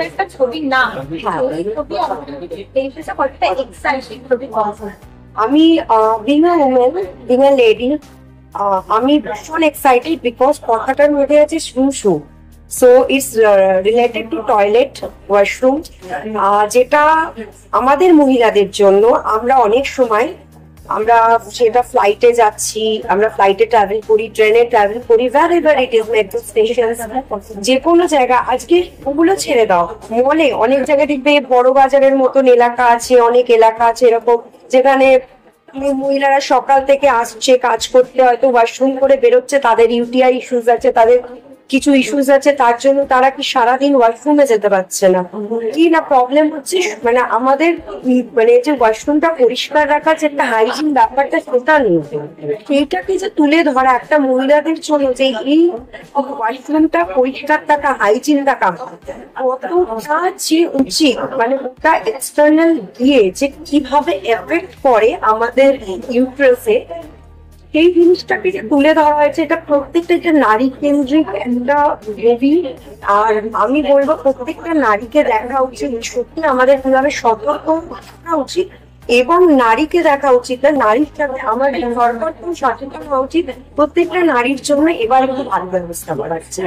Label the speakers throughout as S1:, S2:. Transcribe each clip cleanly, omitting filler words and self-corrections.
S1: একটা ছবি না
S2: আমি being a woman, being a lady, আমি ভীষণ এক্সাইটেড বিকজ কথাটার মধ্যে আছে শু শু। So it's related to toilet washroom, যেটা আমাদের মহিলাদের জন্য আমরা অনেক সময় আমরা সেটা ফ্লাইটে যাচ্ছি, আমরা ফ্লাইটে ট্রাভেল করি, ট্রেনে ট্রাভেল করি, wherever it is, metro station, যে কোনো জায়গা। আজকে ওগুলো ছেড়ে দাও, মলে অনেক জায়গায় দেখবে বড় বাজারের মতন এলাকা আছে, অনেক এলাকা আছে এরকম যেখানে মহিলারা সকাল থেকে আসছে কাজ করতে, হয়তো ওয়াশরুম করে বেরোচ্ছে, তাদের ইউটিআই ইস্যুস আছে, তাদের কিছু ইস্যুস আছে, তার জন্য তারা কি সারাদিন ওয়াশরুমে যেতে পারছে না। কি না প্রবলেম হচ্ছে, মানে আমাদের মানে যে ওয়াশরুমটা পরিষ্কার রাখার যে একটা হাইজিন ব্যাপারটা সেটা নেই। সেইটাকে যে তুলে ধরা একটা মহিলাদের জন্য যে এই ওয়াশরুমটা পরিষ্কার থাকা, হাইজিন থাকা কতটা যে উচিত, মানে ওটা এক্সটার্নাল গিয়ে যে কিভাবে এফেক্ট করে আমাদের ইউট্রাসে, সেই জিনিসটাকে যে তুলে ধরা হয়েছে, এটা প্রত্যেকটা যে নারী কেন্দ্রিক একটা মুভি। আর আমি বলবো প্রত্যেকটা নারীকে দেখা উচিত, সত্যি আমাদের কিভাবে সতর্ক থাকা উচিত এবং নারীকে দেখা উচিত না, নারীর সাথে আমাদের সরকার সচেতন হওয়া উচিত প্রত্যেকটা নারীর জন্য। এবার একটু ভালো ব্যবস্থা করা হচ্ছে,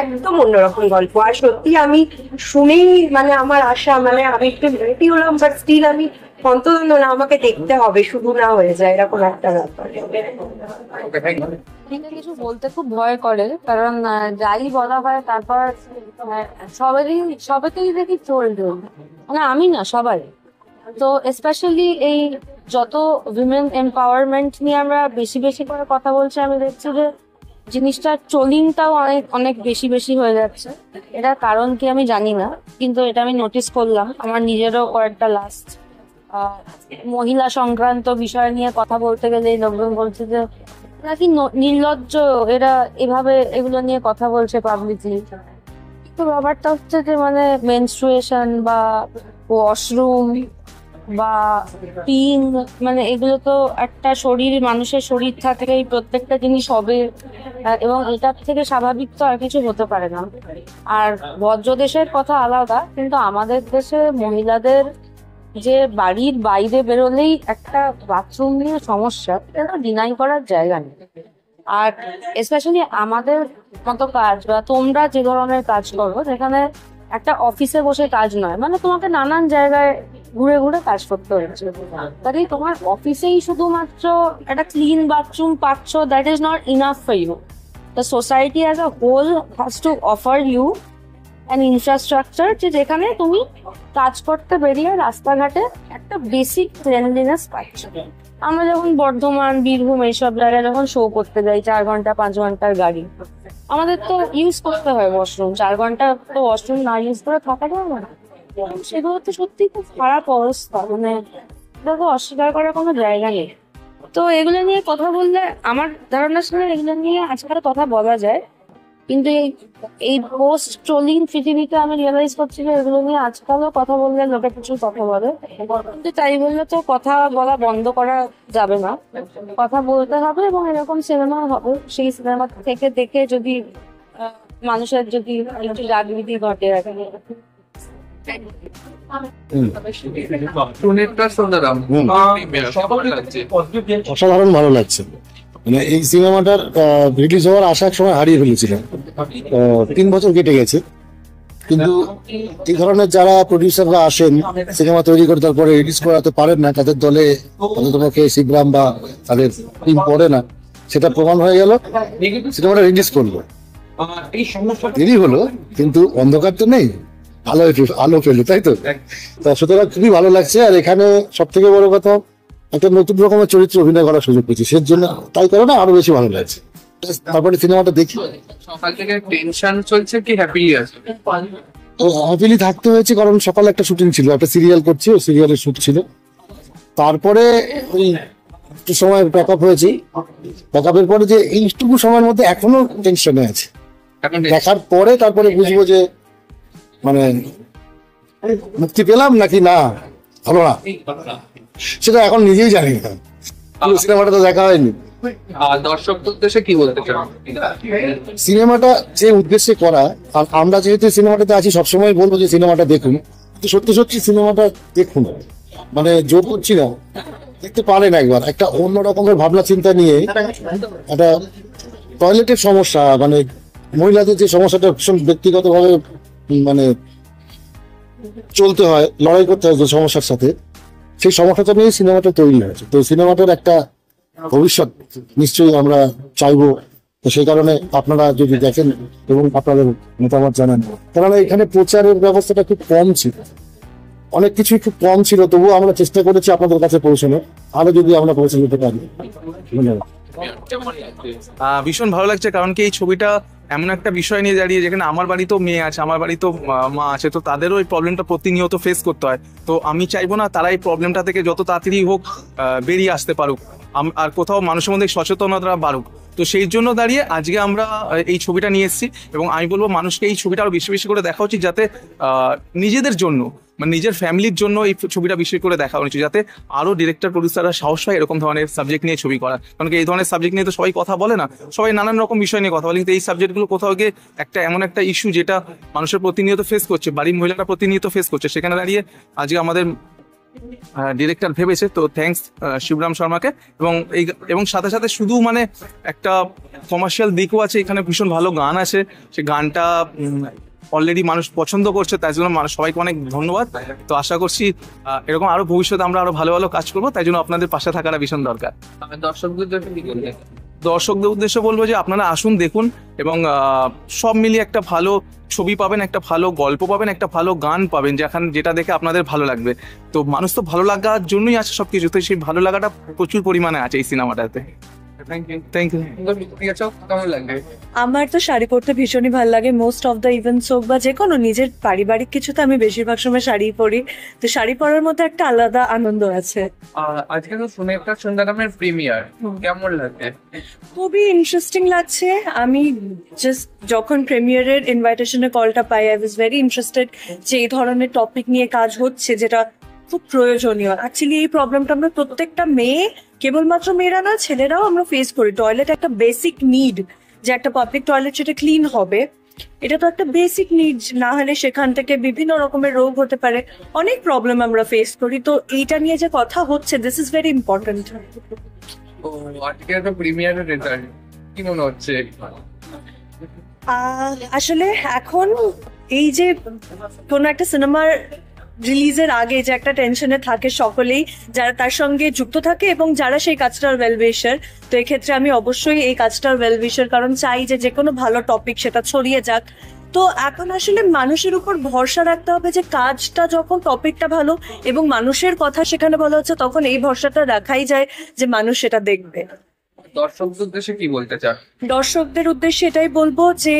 S2: একদম অন্যরকম গল্প। আর সত্যি আমি শুনেই মানে আমার আশা, মানে আমি একটু রেডি হলাম, বাট স্টিল আমি অন্তত না আমাকে দেখতে হবে, শুধু না হয়ে যায় এরকম একটা ব্যাপার।
S3: কিছু বলতে খুব ভয় করে, কারণ যাই বলা হয় তারপর সবাইকেই দেখি চলবে, মানে আমি না সবাই। তো স্পেশালি এই যত উইমেন এম্পাওয়ারমেন্ট নিয়ে আমরা বেশি বেশি করে কথা বলছি, আমি দেখছি যে জিনিসটা ট্রোলিংটাও অনেক অনেক বেশি বেশি হয়ে যাচ্ছে। এটার কারণ কি আমি জানি না, কিন্তু এটা আমি নোটিস করলাম আমার নিজেরও কয়েকটা লাস্ট মহিলা সংক্রান্ত বিষয় নিয়ে কথা বলতে গেলে লোকজন বলছে যে নাকি নির্লজ্জ এরা এভাবে এগুলো নিয়ে কথা বলছে পাবলিকলি। তো ব্যাপারটা হচ্ছে যে মানে মেনস্ট্রুয়েশন বা ওয়াশরুম বা পিং, মানে এগুলো তো একটা শরীর, মানুষের শরীর থাকলেই প্রত্যেকটা জিনিস হবে, এবং এটার থেকে স্বাভাবিক তো আর কিছু হতে পারে না। আর ভদ্র দেশের কথা আলাদা, কিন্তু আমাদের দেশে মহিলাদের যে বাড়ির বাইরে বেরোলেই একটা বাথরুম নিয়ে সমস্যা, এটা ডিনাই করার জায়গা নেই। আর স্পেশালি আমাদের মতো কাজ বা তোমরা যে ধরনের কাজ করো, যেখানে একটা অফিসে বসে কাজ নয়, মানে তোমাকে নানান জায়গায় ঘুরে ঘুরে কাজ করতে হচ্ছে, তাই তোমার অফিসেই শুধুমাত্র একটা ক্লিন বাথরুম পাচ্ছ, that is not enough for you. The society as a whole has to offer you an infrastructure, যেখানে তুমি কাজ করতে বেরিয়ে রাস্তাঘাটে একটা বেসিক ক্লিনলিনেস পাচ্ছ। আমরা যখন বর্ধমান, বীরভূম এইসব জায়গায় যখন শো করতে যাই, 4 ঘন্টা 5 ঘন্টার গাড়ি, আমাদের তো ইউজ করতে হয় ওয়াশরুম। 4 ঘন্টা তো ওয়াশরুম না ইউজ করে থাকা যায় না। সেগুলো তো সত্যি খুব খারাপ অবস্থা, মানে দেখো অস্বীকার করার কোনো জায়গা নেই। তো এগুলো নিয়ে কথা বললে, আমার ধারণার সঙ্গে এগুলো নিয়ে আজকাল কথা বলা যায়, কিন্তু এই পোস্ট ট্রোলিং পৃথিবীতে আমি রিয়েলাইজ করছি যে এগুলো নিয়ে আজকালও কথা বললে লোকে প্রচুর কথা বলে, কিন্তু তাই বললে তো কথা বলা বন্ধ করা যাবে না, কথা বলতে হবে। এবং এরকম সিনেমা হবে, সেই সিনেমা থেকে দেখে যদি মানুষের যদি একটু জাগৃতি ঘটে আর কি।
S4: অসাধারণ ভালো লাগছে। মানে এই সিনেমাটার রিলিজ হওয়ার আশা এক সময় হারিয়ে ফেলেছিলাম, 3 বছর কেটে গেছে। কিন্তু এই ধরনের যারা প্রডিউসাররা আসেন সিনেমা তৈরি করে তারপরে রিলিজ করাতে পারেন না, তাদের দলে তোমাকে শিবরাম বা তাদের টিম পড়ে না, সেটা প্রমাণ হয়ে গেল। সিনেমাটা রিলিজ করলো, দেরি হলো, কিন্তু অন্ধকার তো নেই, আলো পেলো, তাই তো। সুতরাং খুবই ভালো লাগছে। আর এখানে সব থেকে বড় কথা, একটা নতুন রকমের চরিত্র অভিনয় করার সুযোগ পেয়েছি, সেই জন্য তাই করে না আরো বেশি ভালো লাগছে। তারপরে সিনেমাটা দেখি,
S5: সকাল থেকে টেনশন চলছে কি হ্যাপিলি আছে?
S4: হ্যাপিলি থাকতে হয়েছে, কারণ সকালে একটা শুটিং ছিল, একটা সিরিয়াল করছি, ওই সিরিয়ালের শুট ছিল। তারপরে ওই একটু সময় প্যাক আপ হয়েছি, প্যাক আপের পরে যে এইটুকু সময়ের মধ্যে এখনো টেনশনে আছে। দেখার পরে তারপরে বুঝবো যে মানে মুক্তি পেলাম নাকি না ভালো না, সেটা এখন নিজেই জানি না, সিনেমাটা তো দেখা হয়নি।
S5: দর্শকদের উদ্দেশ্যে কি বলতে চান?
S4: সিনেমাটা যে উদ্দেশ্যে করা, আর আমরা যেহেতু সিনেমাটাতে আছি সবসময় বলবো যে সিনেমাটা দেখুন, কিন্তু সত্যি সত্যি সিনেমাটা দেখুন, মানে জোর করছি না, দেখতে পারেন একবার। একটা অন্য রকমের ভাবনা চিন্তা নিয়ে একটা টয়লেটের সমস্যা, মানে মহিলাদের যে সমস্যাটা ভীষণ ব্যক্তিগতভাবে মানে চলতে হয়, লড়াই করতে হয় যে সমস্যার সাথে, সেই সমস্যাটা নিয়ে সিনেমাটা তৈরি হয়েছে। তো সিনেমাটার একটা ভবিষ্যৎ নিশ্চয়ই আমরা চাইবো। তো সেই কারণে আপনারা যদি দেখেন এবং আপনাদের মতামত জানান, কেননা এখানে প্রচারের ব্যবস্থাটা খুব কম ছিল, অনেক কিছুই খুব কম ছিল, তবুও আমরা চেষ্টা করেছি আপনাদের কাছে পৌঁছানো, আরো যদি আমরা পৌঁছে যেতে পারি। ধন্যবাদ।
S6: ভীষণ ভালো লাগছে, কারণ কি এই ছবিটা এমন একটা বিষয় নিয়ে দাঁড়িয়ে যেখানে আমার বাড়িতেও মেয়ে আছে, আমার বাড়িতেও মা আছে, তো তাদেরও এই প্রবলেমটা প্রতিনিয়ত ফেস করতে হয়। তো আমি চাইবো না তারা এই প্রবলেমটা থেকে যত তাড়াতাড়ি হোক বেরিয়ে আসতে পারুক, আর কোথাও মানুষের মধ্যে সচেতনতা বাড়ুক। তো সেই জন্য দাঁড়িয়ে আজকে আমরা এই ছবিটা নিয়ে এসেছি, এবং আমি বলবো মানুষকে এই ছবিটা আরো বেশি বেশি করে দেখা উচিত, যাতে নিজেদের জন্য মানে নিজের ফ্যামিলির জন্য এই ছবিটা বেশি করে দেখা উচিত, যাতে আরো ডিরেক্টর প্রডিউসাররা সাহস পায় এরকম ধরনের সাবজেক্ট নিয়ে ছবি করা। কারণ কি এই ধরনের সাবজেক্ট নিয়ে তো সবাই কথা বলে না, সবাই নানান রকম বিষয় নিয়ে কথা বলে, কিন্তু এই সাবজেক্টগুলো কোথাও গিয়ে একটা এমন একটা ইস্যু যেটা মানুষের প্রতিনিয়ত ফেস করছে, বাড়ির মহিলারা প্রতিনিয়ত ফেস করছে, সেখানে দাঁড়িয়ে আজকে আমাদের ডিরেক্টর ভেবেছে। তো থ্যাঙ্কস শিবরাম শর্মাকে, এবং সাথে সাথে শুধু মানে একটা কমার্শিয়াল দিকও আছে, এখানে ভীষণ ভালো গান আছে, সে গানটা অলরেডি মানুষ পছন্দ করছে, তাই জন্য সবাইকে অনেক ধন্যবাদ। তো আশা করছি এরকম আরো ভবিষ্যতে আমরা আরো ভালো ভালো কাজ করবো, তাই জন্য আপনাদের পাশে থাকাটা ভীষণ দরকার।
S5: দর্শকদের উদ্দেশ্যে কি বলতে?
S6: দর্শকদের উদ্দেশ্যে বলবো যে আপনারা আসুন, দেখুন, এবং সব মিলিয়ে একটা ভালো ছবি পাবেন, একটা ভালো গল্প পাবেন, একটা ভালো গান পাবেন, যেটা দেখে আপনাদের ভালো লাগবে। তো মানুষ তো ভালো লাগার জন্যই আছে সবকিছু, তো সেই ভালো লাগাটা প্রচুর পরিমাণে আছে এই সিনেমাটাতে। Thank you.
S5: কেমন লাগবে?
S7: আমার তো শাড়ি পরতে ভীষণই ভালো লাগে, মোস্ট অফ দ্য ইভেন্টস হোক বা যে কোনো নিজের পারিবারিক কিছুতে আমি বেশিরভাগ সময় শাড়ি পরি। তো শাড়ি পরার মধ্যে একটা আলাদা আনন্দ আছে।
S5: আজকে তো শুনে একটা সুন্দরমের প্রিমিয়ার, কেমন লাগবে?
S7: খুবই ইন্টারেস্টিং লাগছে। আমি জাস্ট যখন প্রিমিয়ারের ইনভাইটেশনের কলটা পাই, আই ওয়াজ ভেরি ইন্টারেস্টেড যে এই ধরনের টপিক নিয়ে কাজ হচ্ছে, যেটা খুব প্রয়োজনীয়। অ্যাকচুয়ালি এই প্রবলেমটা আমরা প্রত্যেকটা মেয়ে, কেবলমাত্র মেয়েরা না, ছেলেরাও আমরা ফেস করি। টয়লেট একটা বেসিক নিড, যে একটা পাবলিক টয়লেট সেটা ক্লিন হবে, এটা তো একটা বেসিক নিড, না হলে সেখান থেকে বিভিন্ন রকমের রোগ হতে পারে, অনেক প্রবলেম আমরা ফেস করি। তো এইটা নিয়ে যে কথা হচ্ছে, দিস ইজ ভেরি ইম্পর্টেন্ট।
S5: ও আজকে একটা প্রিমিয়ারের রেজাল্ট কি মনে হচ্ছে?
S7: আসলে এখন এই যে কোনো একটা সিনেমার রিলিজের আগে যে একটা টেনশনে থাকে সকলেই, যারা তার সঙ্গে যুক্ত থাকে এবং যারা সেই কাজটার ওয়েলউইশার। তো এক্ষেত্রে আমি অবশ্যই এই কাজটার ওয়েলউইশার, কারণ চাই যে কোনো ভালো টপিক সেটা ছড়িয়ে যাক। তো এখন আসলে মানুষের উপর ভরসা রাখতে হবে যে কাজটা যখন টপিকটা ভালো এবং মানুষের কথা সেখানে বলা হচ্ছে, তখন এই ভরসাটা রাখাই যায় যে মানুষ সেটা দেখবে।
S5: দর্শকদের উদ্দেশ্যে কি বলতে চান?
S7: দর্শকদের উদ্দেশ্যে এটাই বলবো যে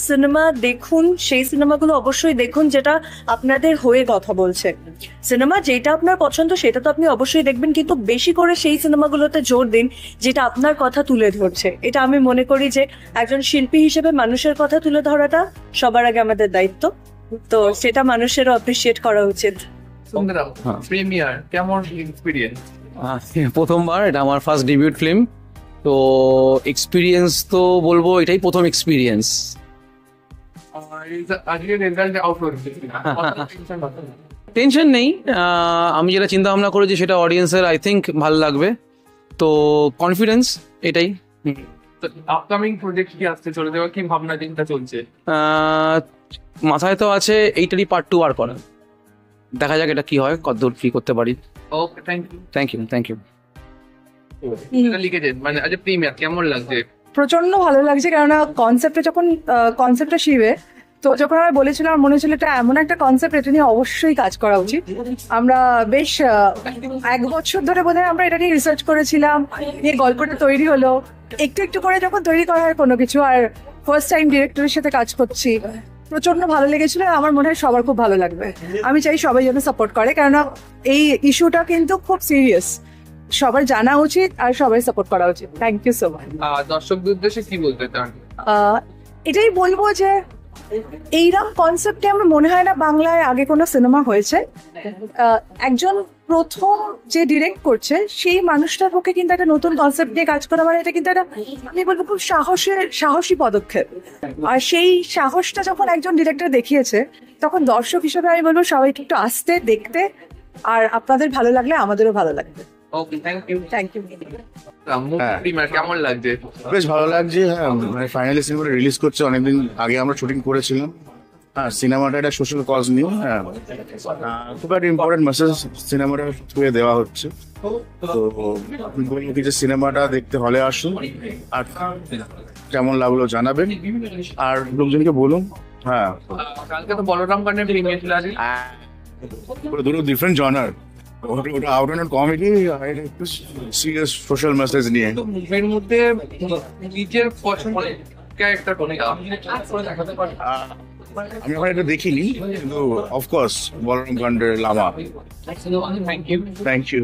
S7: সিনেমা দেখুন, সেই সিনেমাগুলো অবশ্যই দেখুন যেটা আপনাদের হয়ে কথা বলছে। সিনেমা যেটা আপনার পছন্দ সেটা তো আপনি অবশ্যই দেখবেন, কিন্তু বেশি করে সেই সিনেমাগুলোতে জোর দিন যেটা আপনার কথা তুলে ধরছে। এটা আমি মনে করি যে একজন শিল্পী হিসেবে মানুষের কথা তুলে ধরাটা সবার আগে আমাদের দায়িত্ব। তো সেটা মানুষেরও অ্যাপ্রিসিয়েট করা উচিত।
S5: সুন্দরম প্রিমিয়ার, কেমন এক্সপিরিয়েন্স?
S8: প্রথমবার, এটা আমার ফার্স্ট ডেবিউট ফিল্ম। তো এক্সপিরিয়েন্স তো বলবো এটাই প্রথম এক্সপিরিয়েন্স।
S5: আজকে রেজাল্ট আউট হচ্ছে,
S8: টেনশন নেই, আমি যেটা চিন্তা ভাবনা করেছি সেটা অডিয়েন্সের আই থিঙ্ক ভালো লাগবে, তো কনফিডেন্স এটাই।
S5: আপকামিং প্রজেক্ট কি আসতে চলে যাওয়া, কি ভাবনা চিন্তা চলছে?
S8: মাথায় তো আছে এইটারই পার্ট 2 আর করা, দেখা যাক এটা কি হয়, কতদূর কি করতে পারি।
S5: Okay, thank you.
S8: Thank you, thank you.
S5: লিখেছেন মানে আজ প্রিমিয়ার কেমন লাগছে?
S9: প্রচন্ড ভালো লাগছে, কেননা কনসেপ্টটা শিবে, তো যখন আমরা বলেছিলাম আমার মনে হচ্ছিল এটা এমন একটা কনসেপ্ট, এটা নিয়ে অবশ্যই কাজ করা উচিত। আমরা বেশ 1 বছর ধরে বোধহয় আমরা এটা নিয়ে রিসার্চ করেছিলাম, নিয়ে গল্পটা তৈরি হলো একটু একটু করে, যখন তৈরি করা হয় কোনো কিছু। আর ফার্স্ট টাইম ডিরেক্টরের সাথে কাজ করছি, প্রচন্ড ভালো লেগেছিল। আমার মনে হয় সবার খুব ভালো লাগবে। আমি চাই সবাই যেন সাপোর্ট করে, কেননা এই ইস্যুটা কিন্তু খুব সিরিয়াস, সবার জানা উচিত আর সবাই সাপোর্ট করা উচিত। Thank you so much.
S5: দর্শকদের উদ্দেশ্যে কি বলতে চান?
S9: এটাই বলবো যে এইরকম কনসেপ্টে আমার মনে হয় না বাংলায় আগে কোনো সিনেমা হয়েছে। একজন প্রথম যে ডিরেক্ট করছে সেই মানুষটার পক্ষে কিন্তু একটা নতুন কনসেপ্ট নিয়ে কাজ করা মানে এটা কিন্তু একটা আমি বলবো খুব সাহসী পদক্ষেপ। আর সেই সাহসটা যখন একজন ডিরেক্টর দেখিয়েছে তখন দর্শক হিসেবে আমি বলবো সবাইকে একটু আসতে দেখতে, আর আপনাদের ভালো লাগলে আমাদেরও ভালো লাগবে।
S5: Okay, thank you.
S9: Thank you.
S5: Premiere কেমন লাগছে?
S4: বেশ ভালো লাগছে। হ্যাঁ, মানে ফাইনালি সিনেমাটা রিলিজ করছে। অনেকদিন আগে আমরা শুটিং করেছিলাম। হ্যাঁ, সিনেমাটা একটা সোশ্যাল কজ নিয়ে, হ্যাঁ, খুব একটা ইম্পর্টেন্ট মেসেজ সিনেমাটা থ্রুয়ে দেওয়া হচ্ছে। তো আমি বলবো কি যে সিনেমাটা দেখতে হলে আসুন, আর কেমন লাগলো জানাবেন, আর লোকজনকে বলুন। হ্যাঁ,
S5: কালকে তো বলরাম গানের প্রিমিয়ার ছিল আজকে।
S4: পুরো দুটো ডিফারেন্ট জনার। ওটা আউট অ্যান্ড কমেডি, আর এটা একটু সিরিয়াস সোশ্যাল মেসেজ নিয়ে।
S5: তো মুভের মধ্যে নিজের পছন্দের ক্যারেক্টার কোনটা?
S4: আমি এখন এটা দেখিনি, কিন্তু অফকোর্স বলরাম কান্ডের লামা।
S5: Thank you.
S4: Thank you.